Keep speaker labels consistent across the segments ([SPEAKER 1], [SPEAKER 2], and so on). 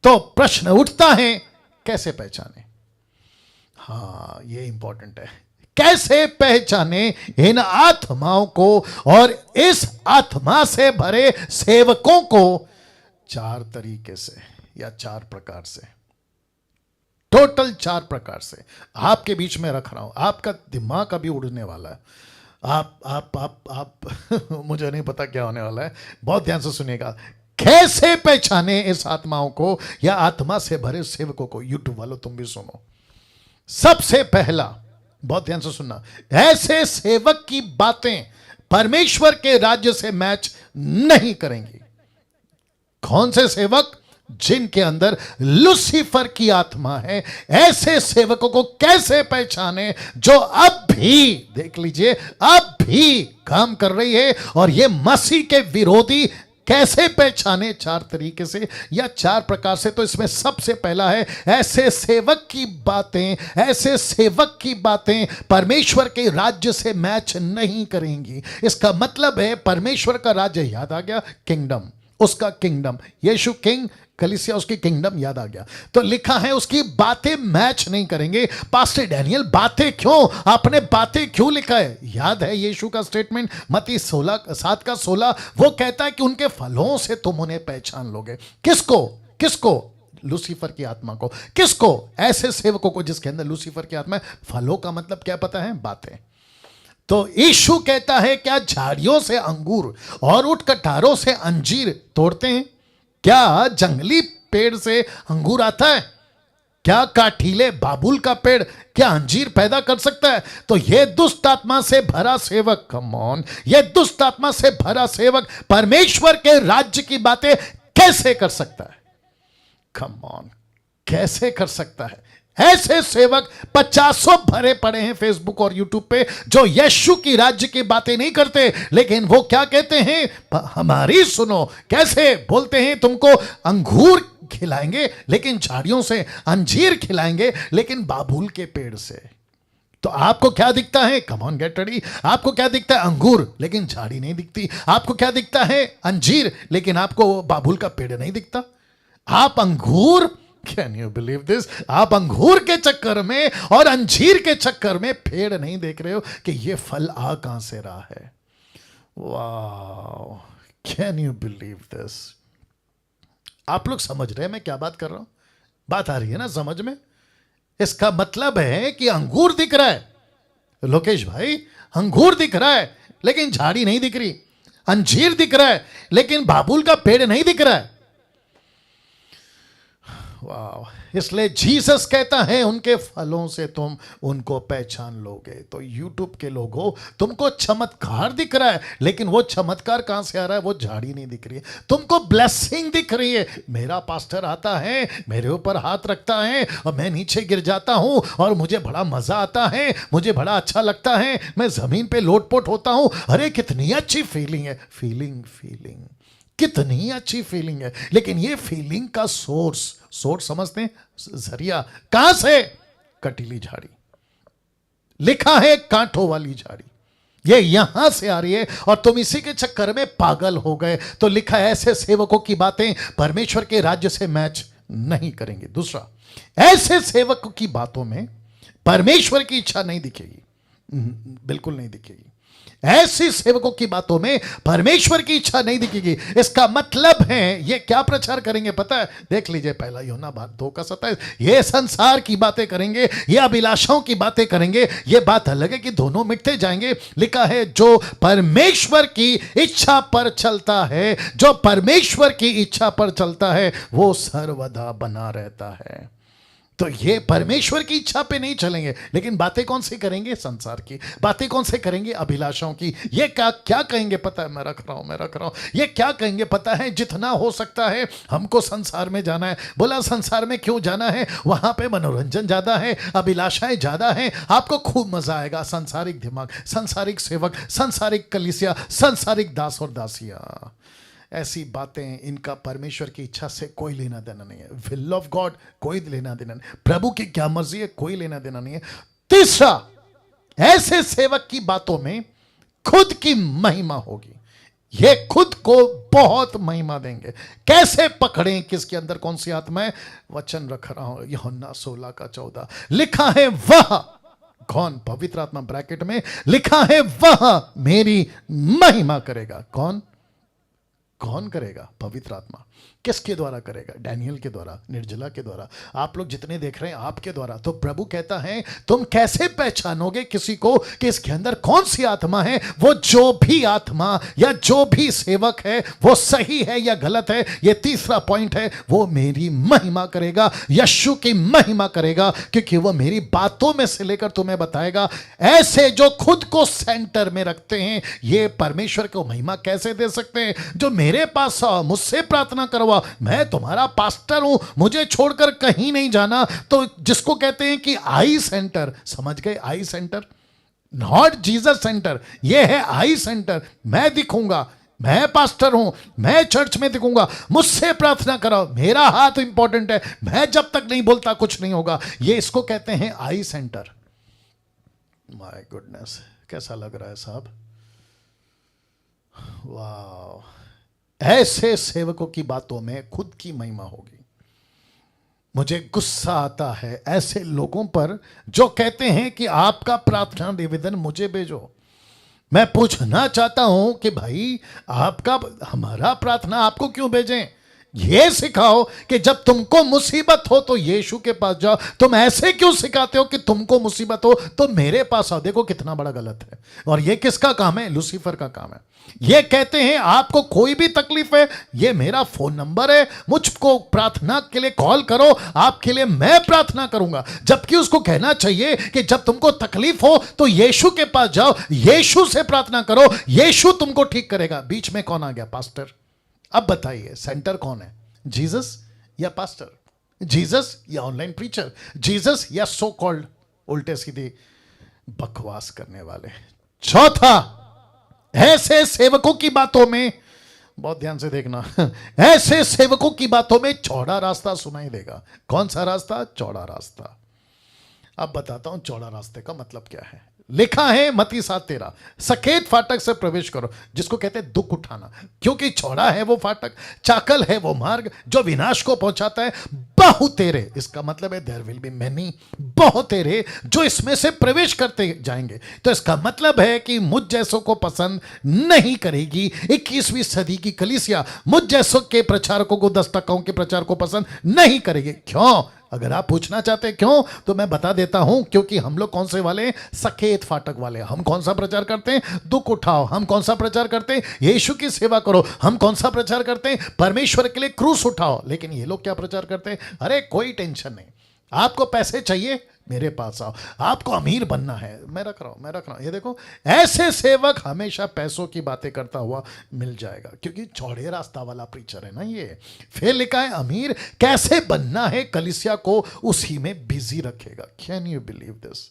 [SPEAKER 1] तो प्रश्न उठता है, कैसे पहचाने? हाँ, ये इंपॉर्टेंट है। कैसे पहचाने इन आत्माओं को और इस आत्मा से भरे सेवकों को? 4 तरीके से या 4 प्रकार से, टोटल 4 प्रकार से आपके बीच में रख रहा हूं। आपका दिमाग अभी उड़ने वाला है। आप मुझे नहीं पता क्या होने वाला है, बहुत ध्यान से सुनिएगा। कैसे पहचाने इस आत्माओं को या आत्मा से भरे सेवकों को? यूट्यूब वालों तुम भी सुनो। सबसे पहला, बहुत ध्यान से सुनना, ऐसे सेवक की बातें परमेश्वर के राज्य से मैच नहीं करेंगी। कौन से सेवक? जिनके अंदर लूसीफर की आत्मा है। ऐसे सेवकों को कैसे पहचाने? जो अब भी, देख लीजिए, अब भी काम कर रही है और ये मसीह के विरोधी। कैसे पहचाने? 4 तरीके से या 4 प्रकार से। तो इसमें सबसे पहला है, ऐसे सेवक की बातें, ऐसे सेवक की बातें परमेश्वर के राज्य से मैच नहीं करेंगी। इसका मतलब है परमेश्वर का राज्य याद आ गया, किंगडम, उसका किंगडम, यीशु किंग, कलीसिया उसकी किंगडम याद आ गया। तो लिखा है उसकी बातें मैच नहीं करेंगे। पास्टर डैनियल बातें क्यों? आपने बातें क्यों लिखा है? याद है यीशु का स्टेटमेंट मत्ती 7:16, वो कहता है कि उनके फलों से तुम उन्हें पहचान लोगे। किसको? किसको? लूसीफर की आत्मा को। किसको? ऐसे सेवकों को जिसके अंदर लूसीफर की आत्मा है। फलों का मतलब क्या पता है? बातें। तो यीशु कहता है, क्या झाड़ियों से अंगूर और उठ कटारों से अंजीर तोड़ते हैं? क्या जंगली पेड़ से अंगूर आता है? क्या काठीले बाबुल का पेड़ क्या अंजीर पैदा कर सकता है? तो यह दुष्ट आत्मा से भरा सेवक, कम ऑन, यह दुष्ट आत्मा से भरा सेवक परमेश्वर के राज्य की बातें कैसे कर सकता है? कम ऑन, कैसे कर सकता है? ऐसे सेवक 50 भरे पड़े हैं फेसबुक और यूट्यूब पे, जो यीशु की राज्य की बातें नहीं करते, लेकिन वो क्या कहते हैं? हमारी सुनो। कैसे बोलते हैं? तुमको अंगूर खिलाएंगे लेकिन झाड़ियों से, अंजीर खिलाएंगे लेकिन बाबुल के पेड़ से। तो आपको क्या दिखता है? Come on, get ready. आपको क्या दिखता है? अंगूर, लेकिन झाड़ी नहीं दिखती। आपको क्या दिखता है? अंजीर, लेकिन आपको बाबुल का पेड़ नहीं दिखता। आप अंगूर, कैन यू बिलीव दिस? आप अंगूर के चक्कर में और अंजीर के चक्कर में पेड़ नहीं देख रहे हो कि ये फल आ कहां से रहा है। Wow, can you believe this? आप लोग समझ रहे हैं मैं क्या बात कर रहा हूं? बात आ रही है ना समझ में? इसका मतलब है कि अंगूर दिख रहा है, लोकेश भाई, अंगूर दिख रहा है लेकिन झाड़ी नहीं दिख रही। अंजीर दिख रहा है लेकिन बाबुल का पेड़ नहीं दिख रहा है। वाह, इसलिए जीसस कहता है उनके फलों से तुम उनको पहचान लोगे। तो यूट्यूब के लोगों, तुमको चमत्कार दिख रहा है लेकिन वो चमत्कार कहां से आ रहा है? वो झाड़ी नहीं दिख रही है। तुमको ब्लेसिंग दिख रही है, मेरा पास्टर आता है, मेरे ऊपर हाथ रखता है और मैं नीचे गिर जाता हूं और मुझे बड़ा मजा आता है, मुझे बड़ा अच्छा लगता है, मैं जमीन पे लोटपोट होता हूं। अरे कितनी अच्छी फीलिंग है। फीलिंग कितनी अच्छी फीलिंग है, लेकिन ये फीलिंग का सोर्स समझते हैं? जरिया कहां से? कटीली झाड़ी। लिखा है कांटों वाली झाड़ी, ये यहां से आ रही है और तुम इसी के चक्कर में पागल हो गए। तो लिखा है ऐसे सेवकों की बातें परमेश्वर के राज्य से मैच नहीं करेंगे। दूसरा, ऐसे सेवकों की बातों में परमेश्वर की इच्छा नहीं दिखेगी, बिल्कुल नहीं दिखेगी। ऐसी सेवकों की बातों में परमेश्वर की इच्छा नहीं दिखेगी। इसका मतलब है ये क्या प्रचार करेंगे पता है? देख लीजिए, पहला यूहन्ना 2:27, ये संसार की बातें करेंगे, ये अभिलाषाओं की बातें करेंगे। ये बात अलग है कि दोनों मिटते जाएंगे। लिखा है जो परमेश्वर की इच्छा पर चलता है, जो परमेश्वर की इच्छा पर चलता है वो सर्वदा बना रहता है। तो ये परमेश्वर की इच्छा पे नहीं चलेंगे, लेकिन बातें कौन सी करेंगे? संसार की बातें कौन से करेंगे? अभिलाषाओं की। ये क्या कहेंगे पता है? मैं रख रहा हूं। ये क्या कहेंगे पता है? जितना हो सकता है हमको संसार में जाना है। बोला संसार में क्यों जाना है? वहां पे मनोरंजन ज्यादा है, अभिलाषाएं ज्यादा है, आपको खूब मजा आएगा। सांसारिक दिमाग, सांसारिक सेवक, सांसारिक कलीसिया, सांसारिक दास और दासियां, ऐसी बातें, इनका परमेश्वर की इच्छा से कोई लेना देना नहीं है। विल ऑफ गॉड कोई लेना देना नहीं, प्रभु की क्या मर्जी है कोई लेना देना नहीं है। तीसरा, ऐसे सेवक की बातों में खुद की महिमा होगी। ये खुद को बहुत महिमा देंगे। कैसे पकड़ें किसके अंदर कौन सी आत्मा है? वचन रख रहा हूं, यूहन्ना 16:14 लिखा है, वह कौन? पवित्र आत्मा ब्रैकेट में लिखा है, वह मेरी महिमा करेगा। कौन? कौन करेगा? पवित्र आत्मा। किसके द्वारा करेगा? डैनियल के द्वारा, निर्जला के द्वारा, आप लोग जितने देख रहे हैं आपके द्वारा। तो प्रभु कहता है, तुम कैसे पहचानोगे किसी को कि इसके अंदर कौन सी आत्मा है? वो जो भी आत्मा या जो भी सेवक है वो सही है या गलत है, ये तीसरा पॉइंट है, वो मेरी महिमा करेगा, यीशु की महिमा करेगा, क्योंकि वो मेरी बातों में से लेकर तुम्हें बताएगा। ऐसे जो खुद को सेंटर में रखते हैं, ये परमेश्वर को महिमा कैसे दे सकते हैं? जो मेरे पास आओ, मुझसे प्रार्थना करवाओ, मैं तुम्हारा पास्टर हूं, मुझे छोड़कर कहीं नहीं जाना। तो जिसको कहते हैं कि आई सेंटर, समझ गए? आई सेंटर, नॉट जीसस सेंटर, ये है आई सेंटर। मैं दिखूंगा, मैं पास्टर हूं, मैं चर्च में दिखूंगा, मुझसे प्रार्थना कराओ, मेरा हाथ इंपॉर्टेंट है, मैं जब तक नहीं बोलता कुछ नहीं होगा। ये इसको कहते हैं आई सेंटर। माय गुडनेस, कैसा लग रहा है साहब? वाह! ऐसे सेवकों की बातों में खुद की महिमा होगी। मुझे गुस्सा आता है ऐसे लोगों पर जो कहते हैं कि आपका प्रार्थना निवेदन मुझे भेजो। मैं पूछना चाहता हूं कि भाई, आपका, हमारा प्रार्थना आपको क्यों भेजें? ये सिखाओ कि जब तुमको मुसीबत हो तो यीशु के पास जाओ। तुम ऐसे क्यों सिखाते हो कि तुमको मुसीबत हो तो मेरे पास आओ? देखो कितना बड़ा गलत है। और ये किसका काम है? लूसीफर का काम है। ये कहते हैं आपको कोई भी तकलीफ है, ये मेरा फोन नंबर है, मुझको प्रार्थना के लिए कॉल करो, आपके लिए मैं प्रार्थना करूंगा। जबकि उसको कहना चाहिए कि जब तुमको तकलीफ हो तो यीशु के पास जाओ, यीशु से प्रार्थना करो, यीशु तुमको ठीक करेगा। बीच में कौन आ गया? पास्टर। अब बताइए, सेंटर कौन है? जीसस या पास्टर? जीसस या ऑनलाइन प्रीचर? जीसस या सो कॉल्ड उल्टे सीधे बकवास करने वाले? चौथा, ऐसे सेवकों की बातों में, बहुत ध्यान से देखना, ऐसे सेवकों की बातों में चौड़ा रास्ता सुनाई देगा। कौन सा रास्ता? चौड़ा रास्ता। अब बताता हूं चौड़ा रास्ते का मतलब क्या है। लिखा है मत्ती 7:13, सकेत फाटक से प्रवेश करो, जिसको कहते हैं दुख उठाना, क्योंकि चौड़ा है वो फाटक, चाकल है वो मार्ग जो विनाश को पहुंचाता है, बहुतेरे, इसका मतलब है देयर विल बी मेनी, बहुतेरे जो इसमें से प्रवेश करते जाएंगे। तो इसका मतलब है कि मुझ जैसों को पसंद नहीं करेगी 21वीं सदी की कलीसिया। मुझ जैसों के प्रचारकों को, 10 टकाओं के प्रचार को पसंद नहीं करेगी। क्यों? अगर आप पूछना चाहते हैं क्यों, तो मैं बता देता हूं, क्योंकि हम लोग कौन से वाले? सकेत फाटक वाले। हम कौन सा प्रचार करते हैं? दुख उठाओ। हम कौन सा प्रचार करते हैं? यीशु की सेवा करो। हम कौन सा प्रचार करते हैं? परमेश्वर के लिए क्रूस उठाओ। लेकिन ये लोग क्या प्रचार करते हैं? अरे कोई टेंशन नहीं, आपको पैसे चाहिए, मेरे पास आओ। आपको अमीर बनना है, मैं रख रहा हूं। ये देखो, ऐसे सेवक हमेशा पैसों की बातें करता हुआ मिल जाएगा, क्योंकि चौड़े रास्ता वाला प्रीचर है ना ये। फिर लिखा है अमीर कैसे बनना है, कलीसिया को उसी में बिजी रखेगा। Can you believe this?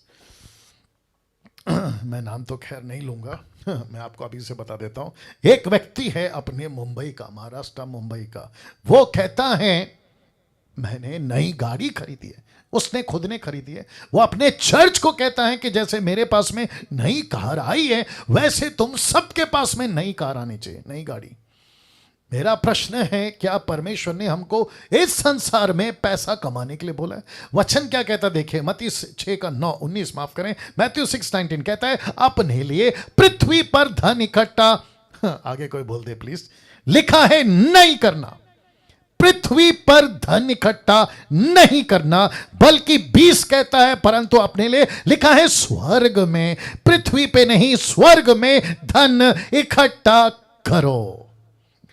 [SPEAKER 1] मैं नाम तो खैर नहीं लूंगा, मैं आपको अभी से बता देता हूं। एक व्यक्ति है अपने मुंबई का, महाराष्ट्र मुंबई का, वो कहता है मैंने नई गाड़ी खरीदी है, उसने खुद ने खरीदी है। वो अपने चर्च को कहता है कि जैसे मेरे पास में नई कार आई है, वैसे तुम सबके पास में नई कार आनी चाहिए, नई गाड़ी। मेरा प्रश्न है, क्या परमेश्वर ने हमको इस संसार में पैसा कमाने के लिए बोला है? वचन क्या कहता देखिए, मत्ती 6:9-19, माफ करें, मैथ्यू 6:19 कहता है, अपने लिए पृथ्वी पर धन इकट्ठा, आगे कोई बोल दे प्लीज, लिखा है नहीं करना। पृथ्वी पर धन इकट्ठा नहीं करना, बल्कि 20 कहता है, परंतु अपने लिए, लिखा है स्वर्ग में, पृथ्वी पे नहीं, स्वर्ग में धन इकट्ठा करो।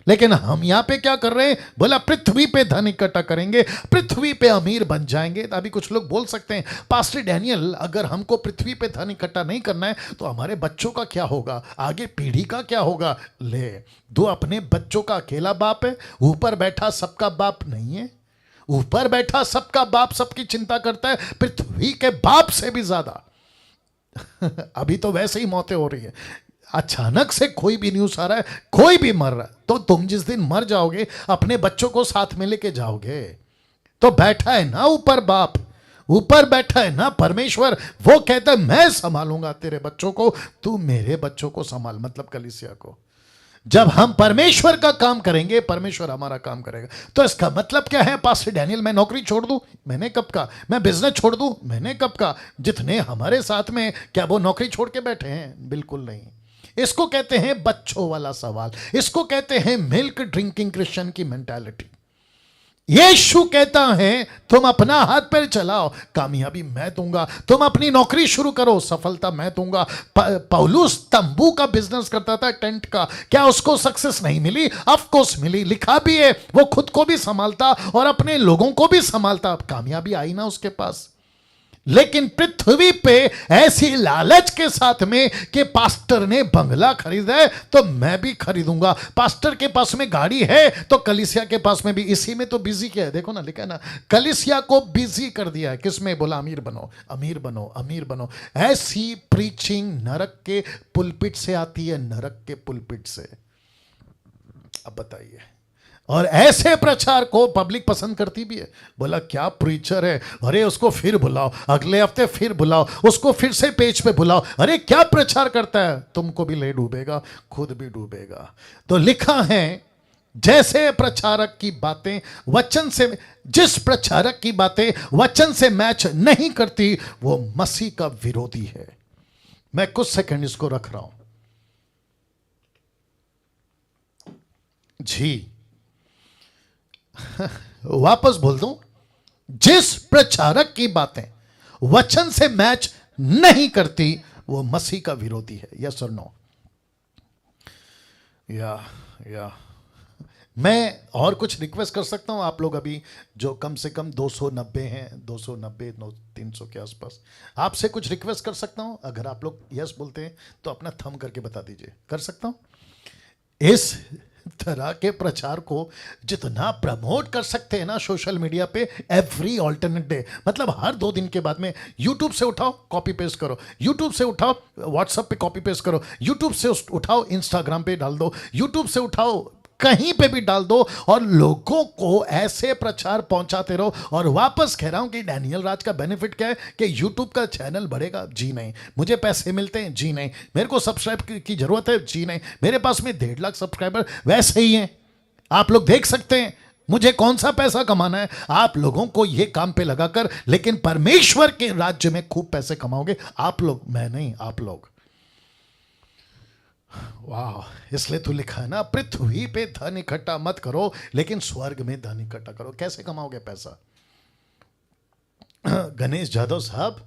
[SPEAKER 1] लेकिन हम यहां पे क्या कर रहे हैं? बोला पृथ्वी पे धन इकट्ठा करेंगे, पृथ्वी पे अमीर बन जाएंगे। तो अभी कुछ लोग बोल सकते हैं, पास्टर डैनियल, अगर हमको पृथ्वी पे धन इकट्ठा नहीं करना है तो हमारे बच्चों का क्या होगा, आगे पीढ़ी का क्या होगा? ले दो, अपने बच्चों का अकेला बाप है, ऊपर बैठा सबका बाप नहीं है। ऊपर बैठा सबका बाप सबकी चिंता करता है, पृथ्वी के बाप से भी ज्यादा। अभी तो वैसे ही मौतें हो रही है, अचानक से कोई भी न्यूज आ रहा है, कोई भी मर रहा है, तो तुम जिस दिन मर जाओगे अपने बच्चों को साथ में लेके जाओगे। तो बैठा है ना ऊपर बाप, ऊपर बैठा है ना परमेश्वर, वो कहता है मैं संभालूंगा तेरे बच्चों को, तू मेरे बच्चों को संभाल, मतलब कलीसिया को। जब हम परमेश्वर का काम करेंगे, परमेश्वर हमारा काम करेगा। तो इसका मतलब क्या है पास्टर डैनियल, मैं नौकरी छोड़ दूं? मैंने कब कहा? मैं बिजनेस छोड़ दूं? मैंने कब कहा? जितने हमारे साथ में, क्या वो नौकरी छोड़ के बैठे हैं? बिल्कुल नहीं। इसको कहते हैं बच्चों वाला सवाल, इसको कहते हैं मिल्क ड्रिंकिंग क्रिश्चियन की मेंटालिटी। यीशु कहता है तुम अपना हाथ पैर चलाओ, कामयाबी मैं दूंगा। तुम अपनी नौकरी शुरू करो, सफलता मैं दूंगा। पौलुस तंबू का बिजनेस करता था, टेंट का। क्या उसको सक्सेस नहीं मिली? ऑफ कोर्स मिली। लिखा भी है वो खुद को भी संभालता और अपने लोगों को भी संभालता, कामयाबी आई ना उसके पास। लेकिन पृथ्वी पे ऐसी लालच के साथ में कि पास्टर ने बंगला खरीदा है तो मैं भी खरीदूंगा, पास्टर के पास में गाड़ी है तो कलीसिया के पास में भी। इसी में तो बिजी किया है, देखो ना, लिखा है ना, कलीसिया को बिजी कर दिया है। किसमें? बोला अमीर बनो, अमीर बनो, अमीर बनो। ऐसी प्रीचिंग नरक के पुलपिट से आती है, नरक के पुलपिट से। अब बताइए। और ऐसे प्रचार को पब्लिक पसंद करती भी है। बोला क्या प्रीचर है, अरे उसको फिर बुलाओ, अगले हफ्ते फिर बुलाओ, उसको फिर से पेज पे बुलाओ। अरे क्या प्रचार करता है, तुमको भी ले डूबेगा, खुद भी डूबेगा। तो लिखा है जैसे प्रचारक की बातें वचन से, जिस प्रचारक की बातें वचन से मैच नहीं करती वो मसीह का विरोधी है। मैं कुछ सेकंड इसको रख रहा हूं जी। वापस बोल दूं, जिस प्रचारक की बातें वचन से मैच नहीं करती वो मसीह का विरोधी है। यस और नो? या मैं और कुछ रिक्वेस्ट कर सकता हूं? आप लोग अभी जो कम से कम 290 हैं, 290 300 के आसपास, आपसे कुछ रिक्वेस्ट कर सकता हूं? अगर आप लोग यस बोलते हैं तो अपना थंब करके बता दीजिए। कर सकता हूं? इस तरह के प्रचार को जितना प्रमोट कर सकते हैं ना सोशल मीडिया पे, एवरी ऑल्टरनेट डे, मतलब हर 2 दिन के बाद में यूट्यूब से उठाओ कॉपी पेस्ट करो, यूट्यूब से उठाओ व्हाट्सएप पे कॉपी पेस्ट करो, यूट्यूब से उठाओ इंस्टाग्राम पे डाल दो, यूट्यूब से उठाओ कहीं पे भी डाल दो और लोगों को ऐसे प्रचार पहुंचाते रहो। और वापस कह रहा हूं कि डैनियल राज का बेनिफिट क्या है कि यूट्यूब का चैनल बढ़ेगा? जी नहीं। मुझे पैसे मिलते हैं? जी नहीं। मेरे को सब्सक्राइब की जरूरत है? जी नहीं। मेरे पास में 1.5 लाख सब्सक्राइबर वैसे ही हैं, आप लोग देख सकते हैं। मुझे कौन सा पैसा कमाना है? आप लोगों को ये काम पे लगाकर, लेकिन परमेश्वर के राज्य में खूब पैसे कमाओगे आप लोग, मैं नहीं, आप लोग। वाह, इसलिए तो लिखा है ना, पृथ्वी पे धन इकट्ठा मत करो लेकिन स्वर्ग में धन इकट्ठा करो। कैसे कमाओगे पैसा? गणेश जादव साहब,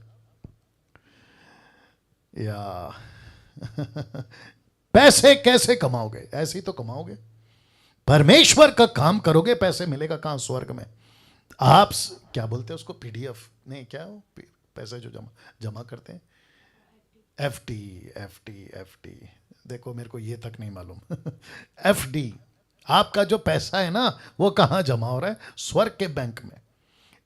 [SPEAKER 1] या पैसे कैसे कमाओगे? ऐसे ही तो कमाओगे, परमेश्वर का काम करोगे, पैसे मिलेगा कहां? स्वर्ग में। आप क्या बोलते हैं उसको, पीडीएफ नहीं, क्या हो पैसे जो जमा करते हैं, एफडी। देखो मेरे को ये तक नहीं मालूम। एफडी, आपका जो पैसा है ना वो कहां जमा हो रहा है? स्वर्ग के बैंक में।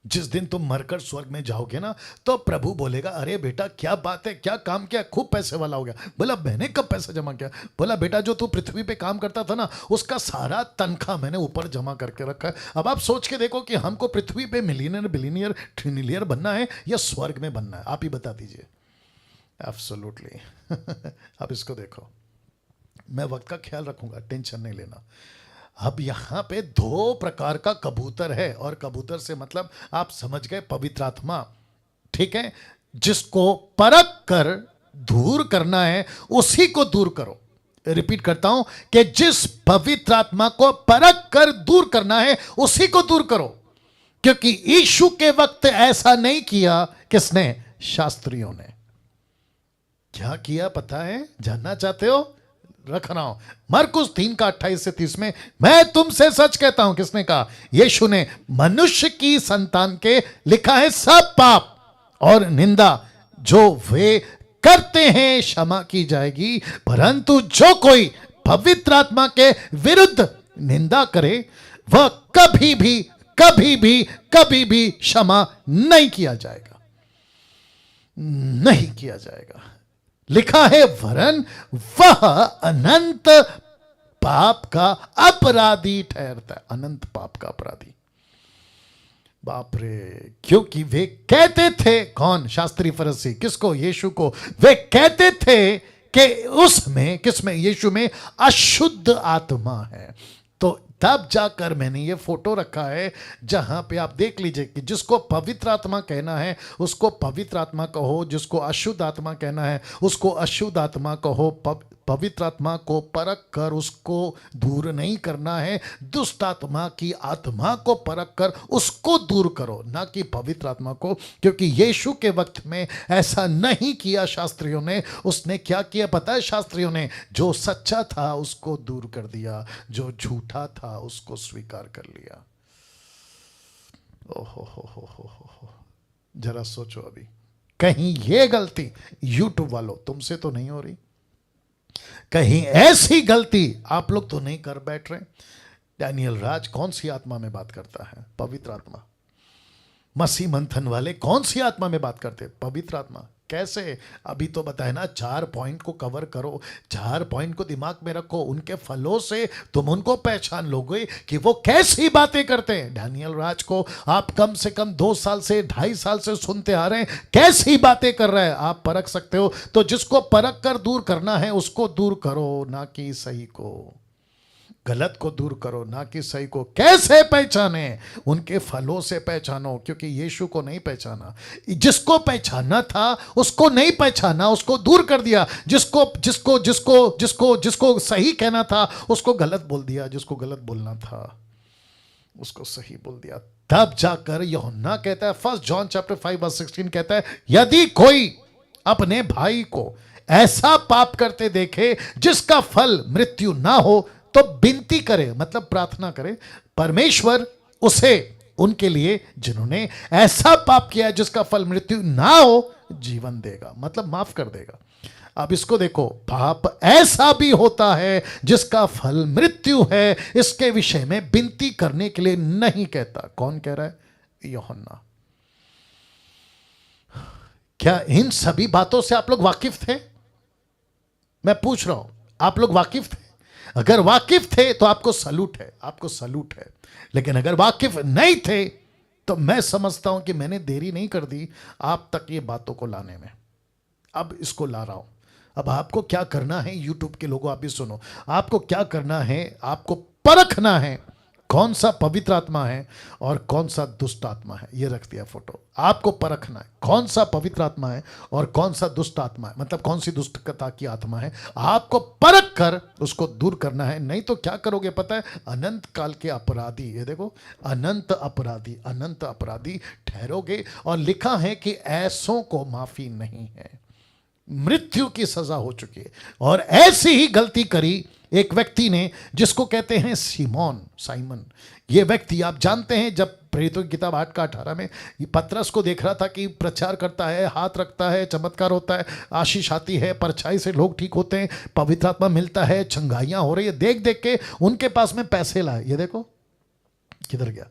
[SPEAKER 1] जिस दिन तुम मरकर स्वर्ग में जाओगे ना तो प्रभु बोलेगा, अरे बेटा क्या बात है, क्या काम किया, खूब पैसे वाला हो गया। बोला मैंने कब पैसा जमा किया? बोला बेटा जो तू पृथ्वी पे काम करता था ना उसका सारा तनख्वाह मैंने ऊपर जमा करके रखा है। अब आप सोच के देखो कि हमको पृथ्वी पे मिलियनर, बिलियनियर, ट्रिलियनियर बनना है या स्वर्ग में बनना है? आप ही बता दीजिए। एब्सोल्युटली। अब इसको देखो, मैं वक्त का ख्याल रखूंगा, टेंशन नहीं लेना। अब यहां पे 2 प्रकार का कबूतर है, और कबूतर से मतलब आप समझ गए, पवित्र आत्मा, ठीक है? जिसको परख कर दूर करना है उसी को दूर करो। रिपीट करता हूं कि जिस पवित्र आत्मा को परख कर दूर करना है उसी को दूर करो, क्योंकि यीशु के वक्त ऐसा नहीं किया। किसने? शास्त्रियों ने। क्या किया पता है? जानना चाहते हो? रख रहा हूं, मरकुस 3 का 28 से 30 में, मैं तुमसे सच कहता हूं। किसने कहा? यीशु ने। मनुष्य की संतान के लिखा है सब पाप और निंदा जो वे करते हैं क्षमा की जाएगी, परंतु जो कोई पवित्र आत्मा के विरुद्ध निंदा करे वह कभी भी क्षमा नहीं किया जाएगा, नहीं किया जाएगा। लिखा है वरन वह अनंत पाप का अपराधी ठहरता है। अनंत पाप का अपराधी। बाप रे, क्योंकि वे कहते थे, कौन? शास्त्री फरीसी। किसको? यीशु को। वे कहते थे कि उसमें किसमें, यीशु में अशुद्ध आत्मा है। तो तब जाकर मैंने ये फोटो रखा है जहां पे आप देख लीजिए कि जिसको पवित्र आत्मा कहना है उसको पवित्र आत्मा कहो, जिसको अशुद्ध आत्मा कहना है उसको अशुद्ध आत्मा कहो। पवित्र आत्मा को परख कर उसको दूर नहीं करना है, दुष्ट आत्मा की आत्मा को परख कर उसको दूर करो, ना कि पवित्र आत्मा को। क्योंकि यीशु के वक्त में ऐसा नहीं किया शास्त्रियों ने। उसने क्या किया पता है शास्त्रियों ने? जो सच्चा था उसको दूर कर दिया, जो झूठा था उसको स्वीकार कर लिया। ओहो हो, जरा सोचो अभी, कहीं ये गलती यूट्यूब वालों तुमसे तो नहीं हो रही? कहीं ऐसी गलती आप लोग तो नहीं कर बैठ रहे? डैनियल राज कौन सी आत्मा में बात करता है? पवित्र आत्मा। मसीह मंथन वाले कौन सी आत्मा में बात करते? पवित्र आत्मा। कैसे? अभी तो बताए ना, 4 पॉइंट को कवर करो, 4 पॉइंट को दिमाग में रखो। उनके फलों से तुम उनको पहचान लोगे कि वो कैसी बातें करते हैं। डैनियल राज को आप कम से कम 2 साल से 2.5 साल से सुनते आ रहे हैं, कैसी बातें कर रहा है आप परख सकते हो। तो जिसको परख कर दूर करना है उसको दूर करो, ना कि सही को। गलत को दूर करो, ना कि सही को। कैसे पहचाने? उनके फलों से पहचानो, क्योंकि यीशु को नहीं पहचाना। जिसको पहचानना था उसको नहीं पहचाना, उसको दूर कर दिया। जिसको जिसको जिसको जिसको जिसको सही कहना था उसको गलत बोल दिया, जिसको गलत बोलना था उसको सही बोल दिया। तब जाकर यूहन्ना कहता है, 1 जॉन चैप्टर 5:16 कहता है, यदि कोई अपने भाई को ऐसा पाप करते देखे जिसका फल मृत्यु ना हो तो विनती करे, मतलब प्रार्थना करे, परमेश्वर उसे उनके लिए जिन्होंने ऐसा पाप किया है जिसका फल मृत्यु ना हो जीवन देगा, मतलब माफ कर देगा। अब इसको देखो, पाप ऐसा भी होता है जिसका फल मृत्यु है, इसके विषय में विनती करने के लिए नहीं कहता। कौन कह रहा है? यूहन्ना। क्या इन सभी बातों से आप लोग वाकिफ थे? मैं पूछ रहा हूं, आप लोग वाकिफ थे? अगर वाकिफ थे तो आपको सलूट है, आपको सलूट है। लेकिन अगर वाकिफ नहीं थे तो मैं समझता हूं कि मैंने देरी नहीं कर दी आप तक ये बातों को लाने में। अब इसको ला रहा हूं। अब आपको क्या करना है, यूट्यूब के लोगों आप भी सुनो, आपको क्या करना है, आपको परखना है कौन सा पवित्र आत्मा है और कौन सा दुष्ट आत्मा है। ये रख दिया फोटो। आपको परखना है कौन सा पवित्र आत्मा है और कौन सा दुष्ट आत्मा है, मतलब कौन सी दुष्टता की आत्मा है। आपको परख कर उसको दूर करना है, नहीं तो क्या करोगे पता है? अनंत काल के अपराधी, ये देखो, अनंत अपराधी ठहरोगे। और लिखा है कि ऐसों को माफी नहीं है, मृत्यु की सजा हो चुकी है। और ऐसी ही गलती करी एक व्यक्ति ने जिसको कहते हैं साइमन। ये व्यक्ति आप जानते हैं, जब प्रेरितों की किताब 8:18 में पतरस को देख रहा था कि प्रचार करता है, हाथ रखता है, चमत्कार होता है, आशीष आती है, परछाई से लोग ठीक होते हैं, पवित्र आत्मा मिलता है, चंगाइयां हो रही है, देख देख के उनके पास में पैसे लाए। ये देखो किधर गया,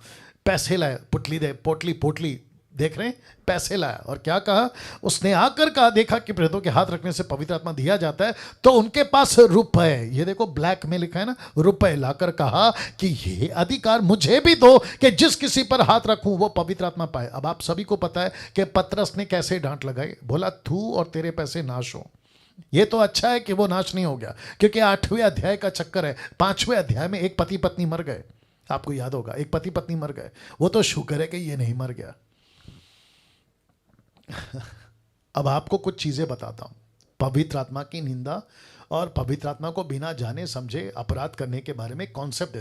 [SPEAKER 1] पैसे लाए, पोटली देख रहे हैं, पैसे लाया। और क्या कहा उसने? आकर कहा, देखा कि प्रेरितों के हाथ रखने से पवित्र आत्मा दिया जाता है, तो उनके पास रुपए, ये देखो ब्लैक में लिखा है ना, रुपए लाकर कहा कि ये अधिकार मुझे भी दो कि जिस किसी पर हाथ रखूं वो पवित्र आत्मा पाए। अब आप सभी को पता है कि पतरस ने कैसे डांट लगाई, बोला तू और तेरे पैसे नाश हो। ये तो अच्छा है कि वो नाश नहीं हो गया, क्योंकि 8वें अध्याय का चक्कर है। 5वें अध्याय में एक पति पत्नी मर गए, आपको याद होगा, एक पति पत्नी मर गए। वो तो शुक्र है कि ये नहीं मर गया। अब आपको कुछ चीजें बताता हूं, पवित्र आत्मा की निंदा और पवित्र आत्मा को बिना जाने समझे अपराध करने के बारे में कॉन्सेप्ट